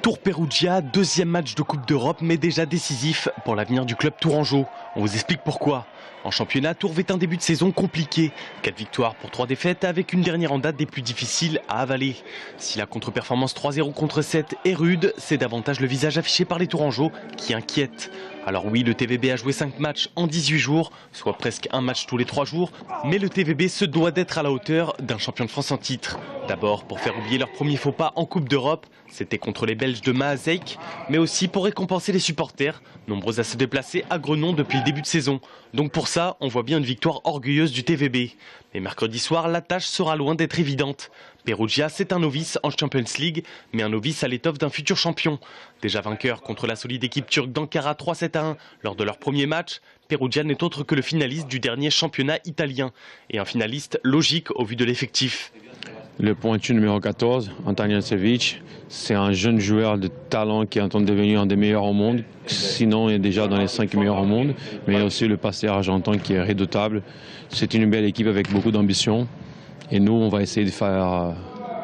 Tours Perugia, deuxième match de Coupe d'Europe, mais déjà décisif pour l'avenir du club tourangeau. On vous explique pourquoi. En championnat, Tours vit un début de saison compliqué. 4 victoires pour 3 défaites, avec une dernière en date des plus difficiles à avaler. Si la contre-performance 3-0 contre 7 est rude, c'est davantage le visage affiché par les tourangeaux qui inquiète. Alors oui, le TVB a joué 5 matchs en 18 jours, soit presque un match tous les 3 jours, mais le TVB se doit d'être à la hauteur d'un champion de France en titre. D'abord pour faire oublier leur premier faux pas en Coupe d'Europe, c'était contre les Belges de Maaseik, mais aussi pour récompenser les supporters, nombreux à se déplacer à Grenon depuis le début de saison. Donc pour ça, on voit bien une victoire orgueilleuse du TVB. Mais mercredi soir, la tâche sera loin d'être évidente. Perugia, c'est un novice en Champions League, mais un novice à l'étoffe d'un futur champion. Déjà vainqueur contre la solide équipe turque d'Ankara 3-7-1 lors de leur premier match, Perugia n'est autre que le finaliste du dernier championnat italien. Et un finaliste logique au vu de l'effectif. Le pointu numéro 14, Antonio Sevic, c'est un jeune joueur de talent qui est en train de devenir un des meilleurs au monde. Sinon, il est déjà dans les 5 meilleurs au monde. Mais il y a aussi le passeur argentin qui est redoutable. C'est une belle équipe avec beaucoup d'ambition. Et nous, on va essayer de faire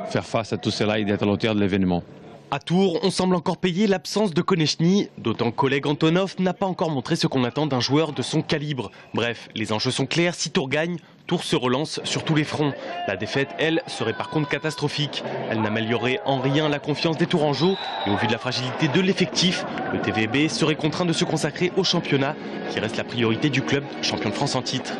face à tout cela et d'être à la hauteur de l'événement. À Tours, on semble encore payer l'absence de Konechny, d'autant que Oleg Antonov n'a pas encore montré ce qu'on attend d'un joueur de son calibre. Bref, les enjeux sont clairs, si Tours gagne, Tours se relance sur tous les fronts. La défaite, elle, serait par contre catastrophique. Elle n'améliorerait en rien la confiance des Tourangeaux et au vu de la fragilité de l'effectif, le TVB serait contraint de se consacrer au championnat qui reste la priorité du club champion de France en titre.